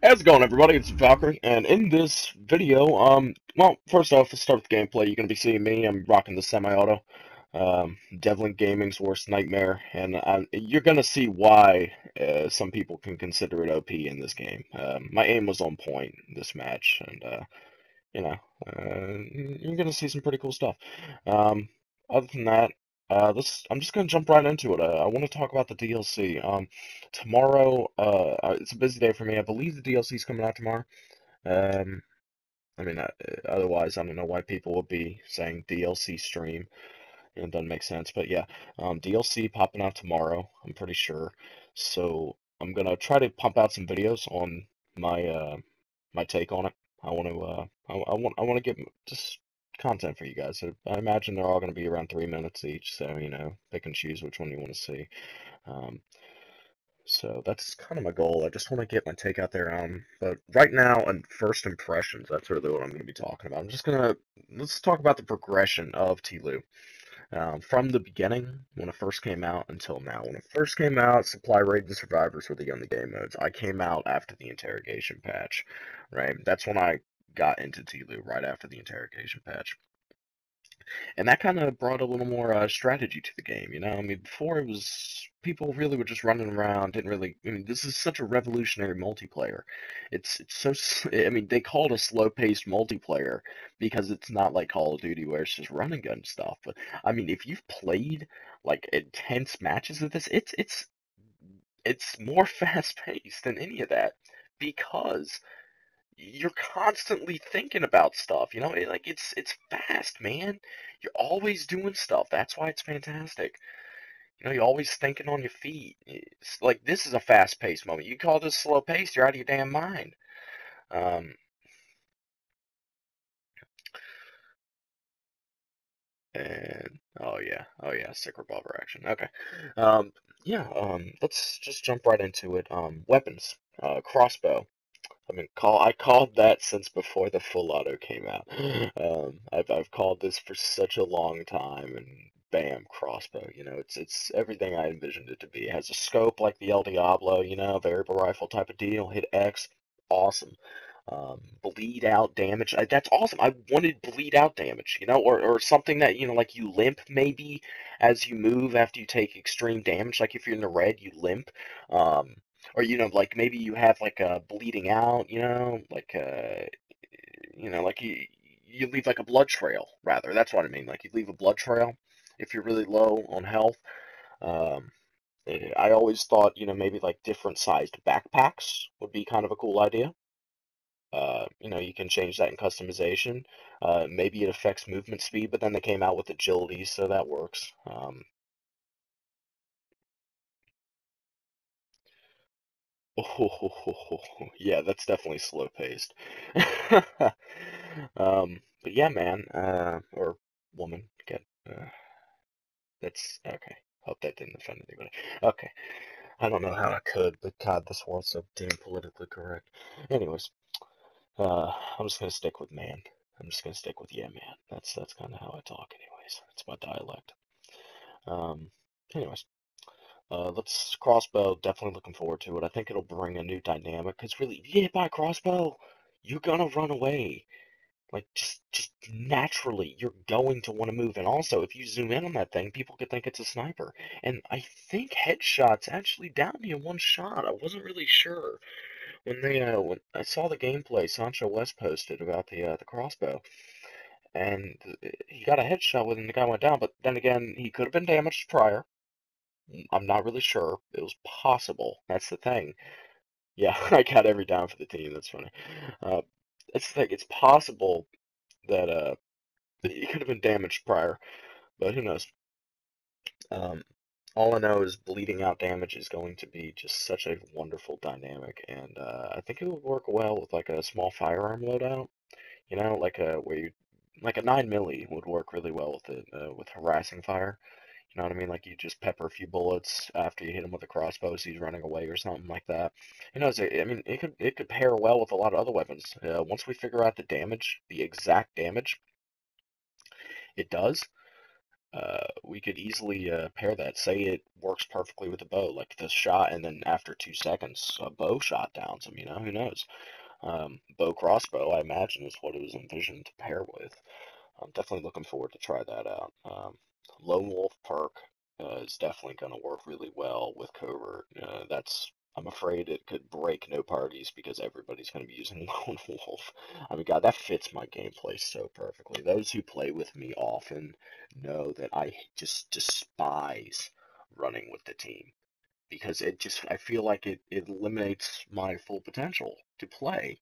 How's it going, everybody? It's Valkyrie, and in this video, well, first off, let's start with the gameplay. You're gonna be seeing me. I'm rocking the semi-auto, Devlin Gaming's worst nightmare, and you're gonna see why some people can consider it OP in this game. My aim was on point this match, and you know, you're gonna see some pretty cool stuff. Um, Other than that, I'm just gonna jump right into it. I want to talk about the DLC. Tomorrow, it's a busy day for me. I believe the DLC is coming out tomorrow. Um, I mean, otherwise, I don't know why people would be saying DLC stream. It doesn't make sense, but yeah, DLC popping out tomorrow. I'm pretty sure. So I'm gonna try to pump out some videos on my take on it. I want to I want to get just content for you guys. So I imagine they're all going to be around 3 minutes each. So pick and choose which one you want to see. Um, so that's kind of my goal. I just want to get my take out there. But right now, and first impressions, that's really what I'm going to be talking about. Let's talk about the progression of Tlu. From the beginning, when it first came out until now. When it first came out, supply rate and survivors were the only game modes. I came out after the interrogation patch, right? That's when I got into Tlu, right after the interrogation patch. And that kind of brought a little more strategy to the game, you know? I mean, before it was people really were just running around, didn't really. I mean, this is such a revolutionary multiplayer. It's so. I mean, they call it a slow-paced multiplayer because it's not like Call of Duty where it's just run and gun stuff. But I mean, if you've played like intense matches of this, it's more fast-paced than any of that because you're constantly thinking about stuff, it's fast, man. You're always doing stuff. That's why it's fantastic. You're always thinking on your feet. It's like this is a fast-paced moment. You call this slow-paced, you're out of your damn mind. Um, and oh yeah, sick revolver action. Okay. Um, yeah. Let's just jump right into it. Weapons. Crossbow. I called that since before the full auto came out. I've called this for such a long time, and bam, crossbow. It's everything I envisioned it to be. It has a scope like the El Diablo, variable rifle type of deal. Hit X, awesome. Bleed out damage. That's awesome. I wanted bleed out damage, or something that like you limp maybe as you move after you take extreme damage. Like if you're in the red, you limp. Or like maybe you have like a bleeding out, like you leave like a blood trail rather. That's what I mean. Like you leave a blood trail if you're really low on health. Um, I always thought, maybe like different sized backpacks would be kind of a cool idea. You can change that in customization. Maybe it affects movement speed, but then they came out with agility, so that works. Oh, yeah, that's definitely slow paced. But yeah, man, or woman, that's okay. Hope that didn't offend anybody. Okay, I don't know how I could, but God, this world's so damn politically correct. Anyways, I'm just gonna stick with man. I'm just gonna stick with yeah, man. That's kind of how I talk, anyways. It's my dialect. Um, anyways, let's crossbow. Definitely looking forward to it. I think it'll bring a new dynamic. Cause really, if you get hit by a crossbow, you're gonna run away. Like just naturally, you're going to want to move. And also, if you zoom in on that thing, people could think it's a sniper. And I think headshots actually down me in one shot. I wasn't really sure when I saw the gameplay. Sancho West posted about the crossbow, and he got a headshot with it, and the guy went down. But then again, he could have been damaged prior. I'm not really sure. It was possible. That's the thing. Yeah, I got every down for the team. That's funny. Uh, that's the thing. It's possible that he could have been damaged prior, but who knows? Um, all I know is bleeding out damage is going to be just such a wonderful dynamic, and I think it would work well with like a small firearm loadout. Like a 9 milli would work really well with it with harassing fire. You know what I mean? Like you just pepper a few bullets after you hit him with a crossbow, so he's running away or something like that. I mean, it could pair well with a lot of other weapons. Once we figure out the damage, the exact damage it does, we could easily pair that. Say it works perfectly with a bow, like the shot, and then after 2 seconds, a bow shot downs him. You know, who knows? Bow crossbow, I imagine, is what it was envisioned to pair with. I'm definitely looking forward to try that out. Lone Wolf perk is definitely going to work really well with covert. I'm afraid it could break no parties because everybody's going to be using Lone Wolf. I mean, God, that fits my gameplay so perfectly. Those who play with me often know that I just despise running with the team because I feel like it eliminates my full potential to play.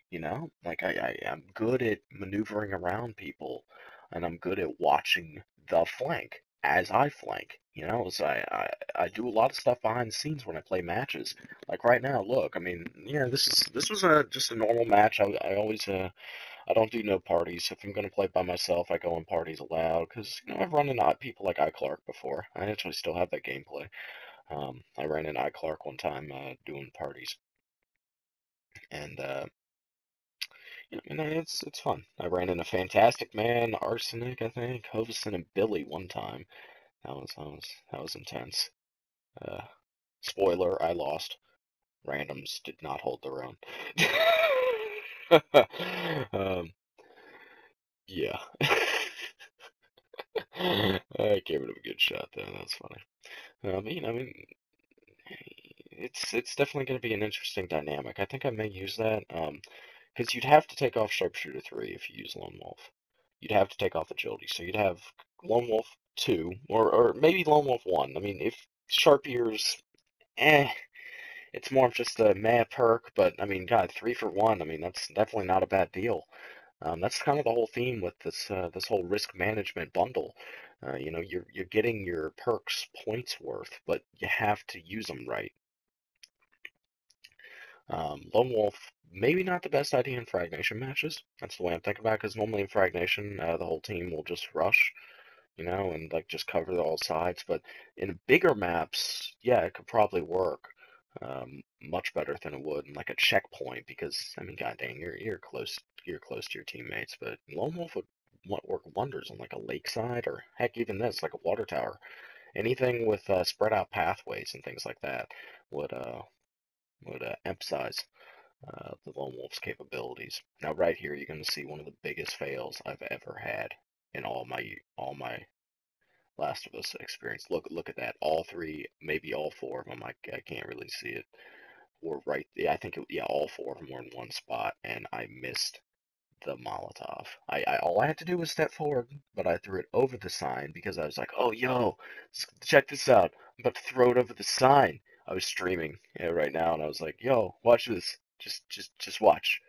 You know, like I'm good at maneuvering around people, and I'm good at watching the flank as I flank. You know, so I do a lot of stuff behind the scenes when I play matches. Like right now, look, I mean, yeah, this was just a normal match. I always I don't do no parties. If I'm gonna play by myself, I go in parties aloud because you know I've run into people like iClark before. I actually still have that gameplay. I ran into iClark one time doing parties, and you know, it's fun. I ran into Fantastic Man, Arsenic, I think, Hoviston, and Billy one time. That was intense. Uh, Spoiler: I lost. Randoms did not hold their own. um, yeah. I gave it a good shot though. That's funny. You know, I mean, it's definitely going to be an interesting dynamic. I think I may use that. Because you'd have to take off Sharpshooter 3 if you use Lone Wolf. You'd have to take off Agility. So you'd have Lone Wolf 2, or maybe Lone Wolf 1. I mean, if Sharp Ears, it's more of just a meh perk, but I mean, God, 3 for 1, I mean, that's definitely not a bad deal. That's kind of the whole theme with this whole risk management bundle. You know, you're getting your perks points worth, but you have to use them right. Lone Wolf, maybe not the best idea in Fragnation matches. That's the way I'm thinking about it, because normally in Fragnation, the whole team will just rush, you know, and like just cover all sides. But in bigger maps, yeah, it could probably work much better than it would in like a checkpoint, because I mean, god dang, you're close to your teammates. But Lone Wolf would work wonders on like a lakeside, or heck, even this, like a water tower. Anything with spread out pathways and things like that would uh would emphasize the Lone Wolf's capabilities. Now, right here, you're going to see one of the biggest fails I've ever had in all my Last of Us experience. Look at that. All three, maybe all four of them. I can't really see it. Were right. Yeah, I think yeah, all four of them were in one spot, and I missed the Molotov. All I had to do was step forward, but I threw it over the sign because I was like, "Oh, yo, check this out! I'm about to throw it over the sign." I was streaming right now, and I was like, "Yo, watch this! Just watch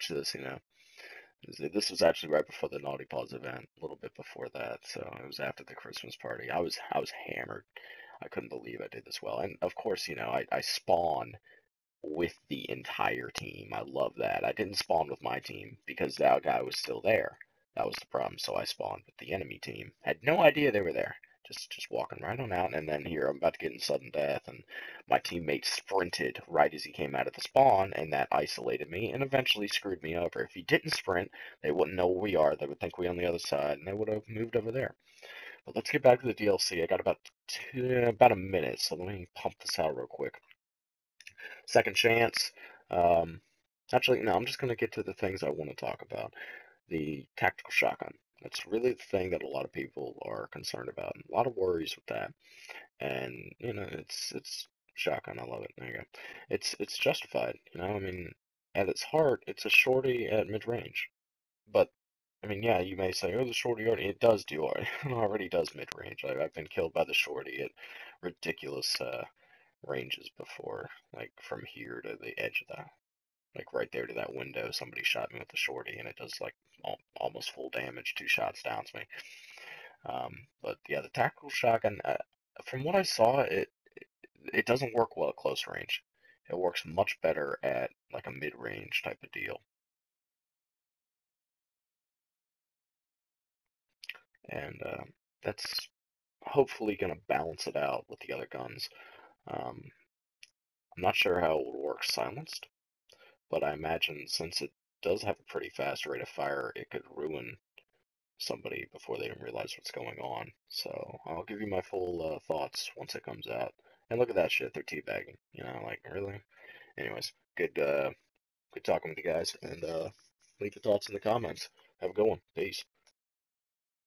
this!" You know, this was actually right before the Naughty Paws event, a little bit before that, so it was after the Christmas party. I was hammered. I couldn't believe I did this well, and of course, you know, I spawned with the entire team. I love that. I didn't spawn with my team because that guy was still there. That was the problem. So I spawned with the enemy team. Had no idea they were there. Just walking right on out, and then here I'm about to get in sudden death, and my teammate sprinted right as he came out of the spawn, and that isolated me and eventually screwed me over. If he didn't sprint, they wouldn't know where we are. They would think we're on the other side, and they would have moved over there. But let's get back to the DLC. I got about a minute, so let me pump this out real quick. Second chance. Um, Actually, no, I'm just going to get to the things I want to talk about. The tactical shotgun. That's really the thing that a lot of people are concerned about. A lot of worries with that. And, you know, it's shotgun. I love it. There you go. It's justified. You know, I mean, at its heart, it's a shorty at mid range. But I mean, yeah, you may say, oh, the shorty already, it does do already, it already does mid range. I've been killed by the shorty at ridiculous ranges before, like from here to the edge of that, like right there to that window. Somebody shot me with the shorty, and it does like almost full damage. 2 shots downs me. But yeah, the tactical shotgun, from what I saw, it doesn't work well at close range. It works much better at like a mid range type of deal, and that's hopefully going to balance it out with the other guns. Um, I'm not sure how it will work silenced, but I imagine since it does have a pretty fast rate of fire, it could ruin somebody before they even realize what's going on. So I'll give you my full thoughts once it comes out. And look at that shit, they're teabagging. You know, like really. Anyways, good talking with you guys, and leave your thoughts in the comments. Have a good one. Peace.